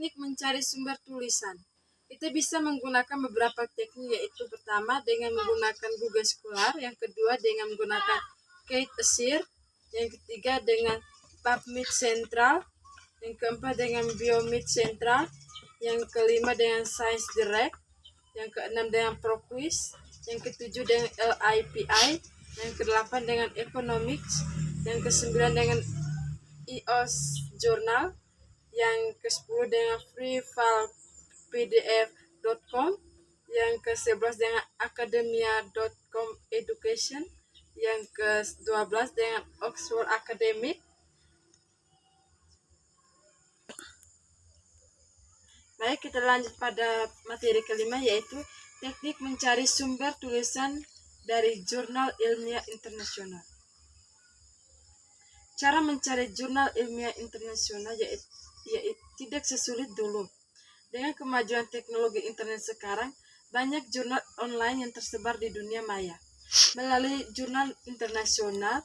Teknik mencari sumber tulisan. Kita bisa menggunakan beberapa teknik, yaitu pertama dengan menggunakan Google Scholar, yang kedua dengan menggunakan Kite-Asir, yang ketiga dengan PubMed Central, yang keempat dengan Biomed Central, yang kelima dengan Science Direct, yang keenam dengan ProQuiz, yang ketujuh dengan LIPI, yang kedelapan dengan Economics, yang kesembilan dengan EOS Journal, yang ke-10 dengan freefilpdf.com, yang ke-11 dengan academia.com education, yang ke-12 dengan Oxford Academic. Baik, kita lanjut pada materi kelima, yaitu teknik mencari sumber tulisan dari jurnal ilmiah internasional. Cara mencari jurnal ilmiah internasional yaitu tidak sesulit dulu. Dengan kemajuan teknologi internet sekarang, banyak jurnal online yang tersebar di dunia maya. Melalui jurnal internasional,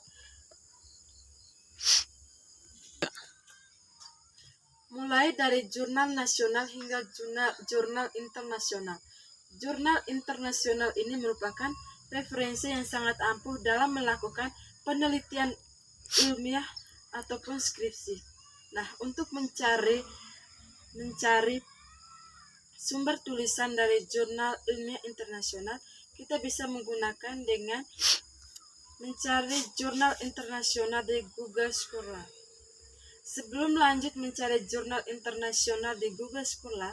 mulai dari jurnal nasional hingga jurnal internasional. Jurnal internasional ini merupakan referensi yang sangat ampuh dalam melakukan penelitian ilmiah ataupun skripsi. Nah, untuk mencari sumber tulisan dari jurnal ilmiah internasional, kita bisa menggunakan dengan mencari jurnal internasional di Google Scholar. Sebelum lanjut mencari jurnal internasional di Google Scholar,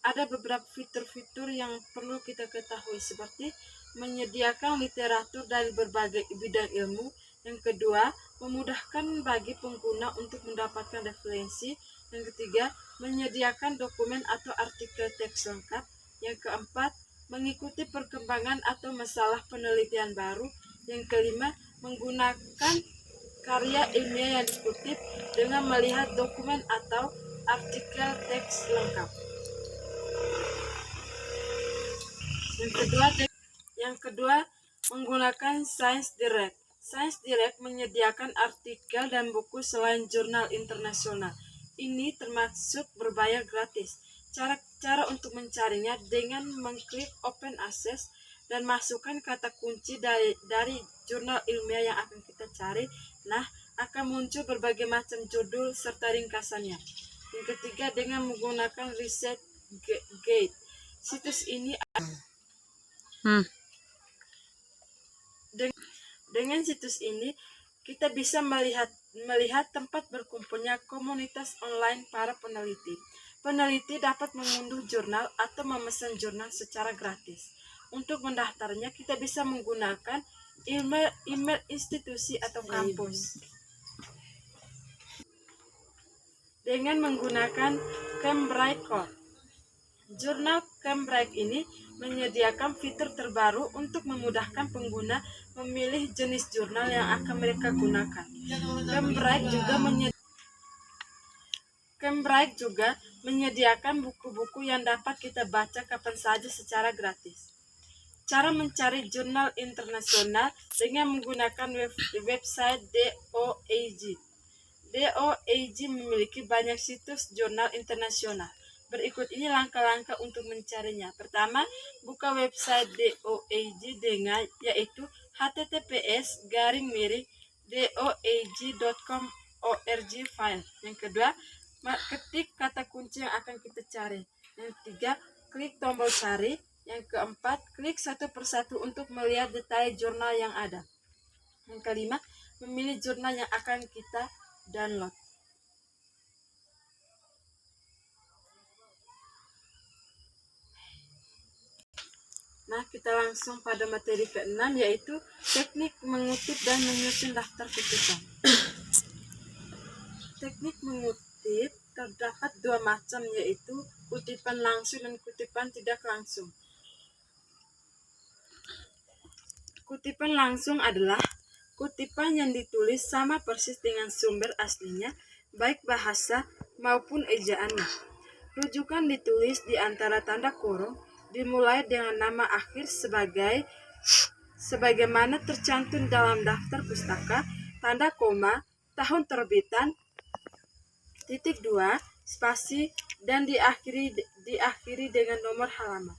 ada beberapa fitur-fitur yang perlu kita ketahui, seperti menyediakan literatur dari berbagai bidang ilmu. Yang kedua, memudahkan bagi pengguna untuk mendapatkan referensi. Yang ketiga, menyediakan dokumen atau artikel teks lengkap. Yang keempat, mengikuti perkembangan atau masalah penelitian baru. Yang kelima, menggunakan karya ilmiah yang dikutip dengan melihat dokumen atau artikel teks lengkap. Yang kedua, menggunakan Science Direct. Science Direct menyediakan artikel dan buku selain jurnal internasional. Ini termasuk berbayar gratis. Cara untuk mencarinya dengan mengklik Open Access dan masukkan kata kunci dari jurnal ilmiah yang akan kita cari. Nah, akan muncul berbagai macam judul serta ringkasannya. Yang ketiga, dengan menggunakan ResearchGate. Situs ini Dengan situs ini, kita bisa melihat tempat berkumpulnya komunitas online para peneliti. Peneliti dapat mengunduh jurnal atau memesan jurnal secara gratis. Untuk mendaftarnya, kita bisa menggunakan email institusi atau kampus. Dengan menggunakan Cambridge Core. Jurnal Cambridge ini menyediakan fitur terbaru untuk memudahkan pengguna memilih jenis jurnal yang akan mereka gunakan. Cambridge juga menyediakan buku-buku yang dapat kita baca kapan saja secara gratis. Cara mencari jurnal internasional dengan menggunakan website DOAJ. DOAJ memiliki banyak situs jurnal internasional. Berikut ini langkah-langkah untuk mencarinya. Pertama, buka website DOAJ yaitu https://doaj.com/org file. Yang kedua, ketik kata kunci yang akan kita cari. Yang ketiga, klik tombol cari. Yang keempat, klik satu persatu untuk melihat detail jurnal yang ada. Yang kelima, memilih jurnal yang akan kita download. Nah, kita langsung pada materi ke-6, yaitu teknik mengutip dan menyusun daftar kutipan. Teknik mengutip terdapat dua macam, yaitu kutipan langsung dan kutipan tidak langsung. Kutipan langsung adalah kutipan yang ditulis sama persis dengan sumber aslinya, baik bahasa maupun ejaannya. Rujukan ditulis di antara tanda kurung, dimulai dengan nama akhir sebagaimana tercantum dalam daftar pustaka, tanda koma, tahun terbitan, titik 2, spasi, dan diakhiri dengan nomor halaman.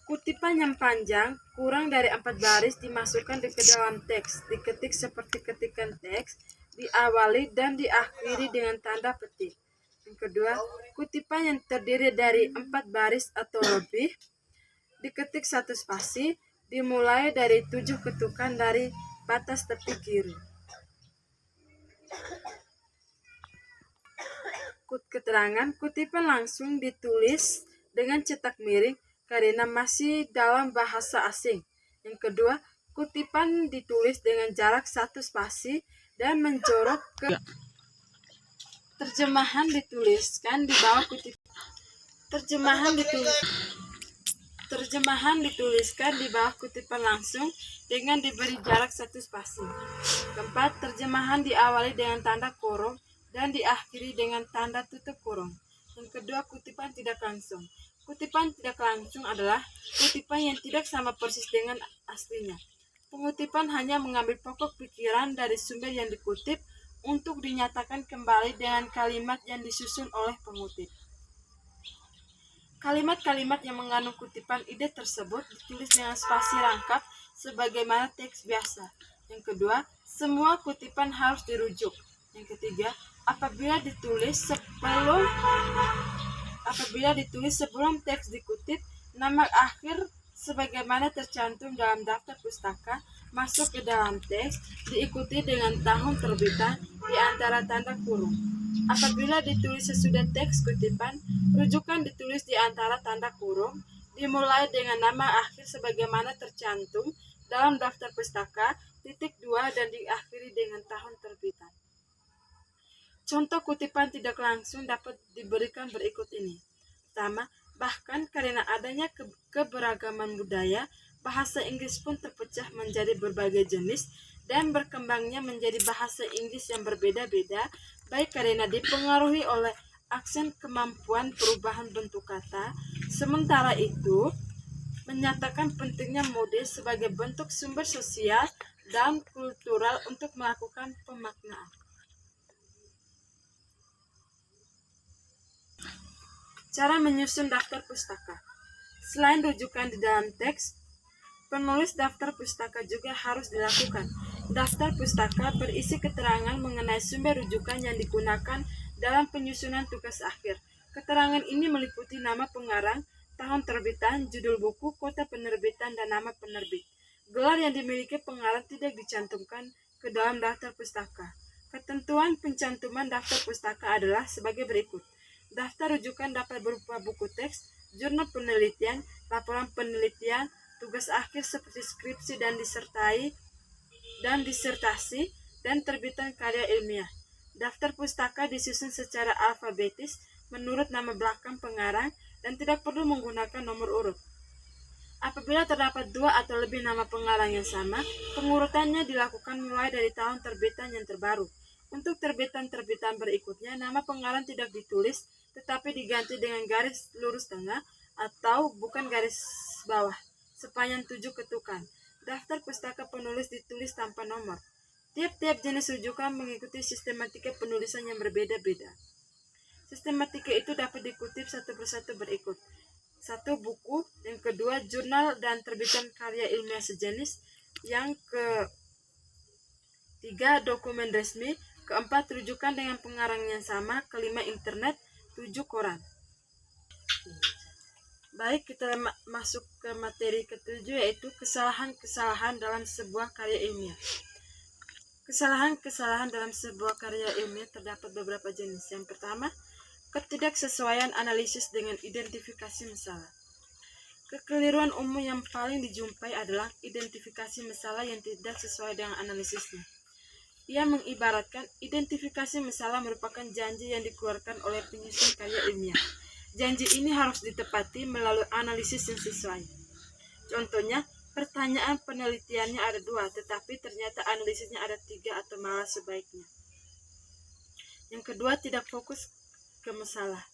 Kutipan yang panjang, kurang dari 4 baris dimasukkan ke dalam teks, diketik seperti ketikan teks, diawali dan diakhiri dengan tanda petik. Yang kedua, kutipan yang terdiri dari 4 baris atau lebih, diketik 1 spasi, dimulai dari 7 ketukan dari batas tepi kiri. Keterangan, kutipan langsung ditulis dengan cetak miring karena masih dalam bahasa asing. Yang kedua, kutipan ditulis dengan jarak 1 spasi dan menjorok ke terjemahan dituliskan di bawah kutipan. Terjemahan dituliskan di bawah kutipan langsung dengan diberi jarak 1 spasi. Keempat, terjemahan diawali dengan tanda kurung dan diakhiri dengan tanda tutup kurung. Yang kedua, kutipan tidak langsung. Kutipan tidak langsung adalah kutipan yang tidak sama persis dengan aslinya. Pengutipan hanya mengambil pokok pikiran dari sumber yang dikutip untuk dinyatakan kembali dengan kalimat yang disusun oleh pengutip. Kalimat-kalimat yang mengandung kutipan ide tersebut ditulis dengan spasi rangkap sebagaimana teks biasa. Yang kedua, semua kutipan harus dirujuk. Yang ketiga, apabila ditulis sebelum teks dikutip, nama akhir sebagaimana tercantum dalam daftar pustaka masuk ke dalam teks, diikuti dengan tahun terbitan di antara tanda kurung. Apabila ditulis sesudah teks kutipan, rujukan ditulis di antara tanda kurung, dimulai dengan nama akhir sebagaimana tercantum dalam daftar pustaka, titik 2 dan diakhiri dengan tahun terbitan. Contoh kutipan tidak langsung dapat diberikan berikut ini. Pertama, bahkan karena adanya keberagaman budaya, bahasa Inggris pun terpecah menjadi berbagai jenis dan berkembangnya menjadi bahasa Inggris yang berbeda-beda, baik karena dipengaruhi oleh aksen kemampuan perubahan bentuk kata. Sementara itu, menyatakan pentingnya mode sebagai bentuk sumber sosial dan kultural untuk melakukan pemaknaan. Cara menyusun daftar pustaka. Selain rujukan di dalam teks, penulis daftar pustaka juga harus dilakukan. Daftar pustaka berisi keterangan mengenai sumber rujukan yang digunakan dalam penyusunan tugas akhir. Keterangan ini meliputi nama pengarang, tahun terbitan, judul buku, kota penerbitan, dan nama penerbit. Gelar yang dimiliki pengarang tidak dicantumkan ke dalam daftar pustaka. Ketentuan pencantuman daftar pustaka adalah sebagai berikut. Daftar rujukan dapat berupa buku teks, jurnal penelitian, laporan penelitian, tugas akhir seperti skripsi dan disertasi, dan terbitan karya ilmiah. Daftar pustaka disusun secara alfabetis menurut nama belakang pengarang dan tidak perlu menggunakan nomor urut. Apabila terdapat 2 atau lebih nama pengarang yang sama, pengurutannya dilakukan mulai dari tahun terbitan yang terbaru. Untuk terbitan-terbitan berikutnya, nama pengarang tidak ditulis, tetapi diganti dengan garis lurus tengah atau bukan garis bawah, sepanjang 7 ketukan. Daftar pustaka penulis ditulis tanpa nomor. Tiap-tiap jenis rujukan mengikuti sistematika penulisan yang berbeda-beda. Sistematika itu dapat dikutip satu persatu berikut. 1. Buku. Yang kedua, jurnal dan terbitan karya ilmiah sejenis. Yang ketiga, dokumen resmi. Keempat, rujukan dengan pengarang yang sama. Kelima, internet. 7, koran. Baik, kita masuk ke materi ketujuh, yaitu kesalahan-kesalahan dalam sebuah karya ilmiah. Kesalahan-kesalahan dalam sebuah karya ilmiah terdapat beberapa jenis. Yang pertama, ketidaksesuaian analisis dengan identifikasi masalah. Kekeliruan umum yang paling dijumpai adalah identifikasi masalah yang tidak sesuai dengan analisisnya. Ia mengibaratkan identifikasi masalah merupakan janji yang dikeluarkan oleh penyusun karya ilmiah. Janji ini harus ditepati melalui analisis yang sesuai. Contohnya, pertanyaan penelitiannya ada 2, tetapi ternyata analisisnya ada 3 atau malah sebaiknya. Yang kedua, tidak fokus ke masalah.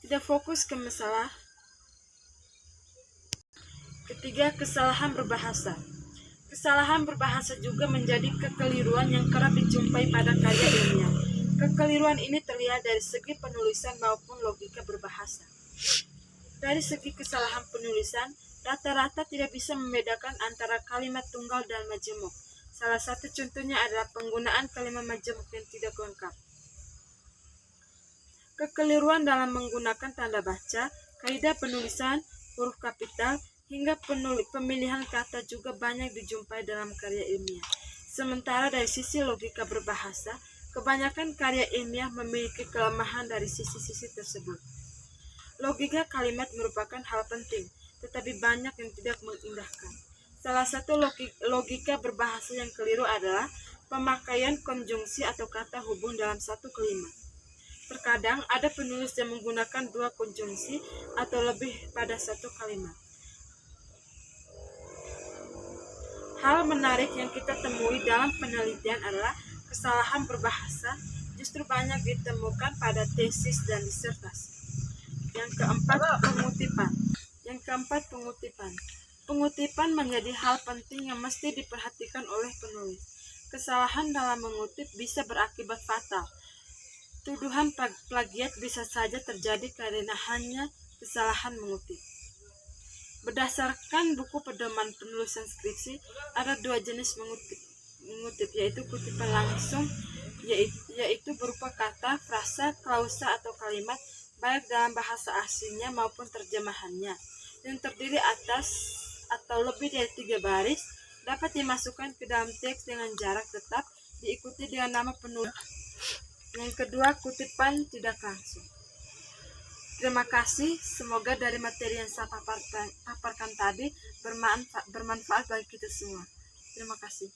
Tidak fokus ke masalah. Ketiga, kesalahan berbahasa. Kesalahan berbahasa juga menjadi kekeliruan yang kerap dijumpai pada karya ilmiah. Kekeliruan ini terlihat dari segi penulisan maupun logika berbahasa. Dari segi kesalahan penulisan, rata-rata tidak bisa membedakan antara kalimat tunggal dan majemuk. Salah satu contohnya adalah penggunaan kalimat majemuk yang tidak lengkap. Kekeliruan dalam menggunakan tanda baca, kaidah penulisan, huruf kapital, hingga pemilihan kata juga banyak dijumpai dalam karya ilmiah. Sementara dari sisi logika berbahasa, kebanyakan karya ilmiah memiliki kelemahan dari sisi-sisi tersebut. Logika kalimat merupakan hal penting, tetapi banyak yang tidak mengindahkan. Salah satu logika berbahasa yang keliru adalah pemakaian konjungsi atau kata hubung dalam satu kalimat. Terkadang ada penulis yang menggunakan dua konjungsi atau lebih pada satu kalimat. Hal menarik yang kita temui dalam penelitian adalah kesalahan berbahasa justru banyak ditemukan pada tesis dan disertasi. Yang keempat, pengutipan. Pengutipan menjadi hal penting yang mesti diperhatikan oleh penulis. Kesalahan dalam mengutip bisa berakibat fatal. Tuduhan plagiat bisa saja terjadi karena hanya kesalahan mengutip. Berdasarkan buku pedoman penulisan skripsi, ada dua jenis mengutip, yaitu kutipan langsung, yaitu berupa kata, frasa, klausa, atau kalimat, baik dalam bahasa aslinya maupun terjemahannya, yang terdiri atas atau lebih dari 3 baris, dapat dimasukkan ke dalam teks dengan jarak tetap, diikuti dengan nama penulis. Yang kedua, kutipan tidak langsung. Terima kasih, semoga dari materi yang saya paparkan tadi bermanfaat bagi kita semua. Terima kasih.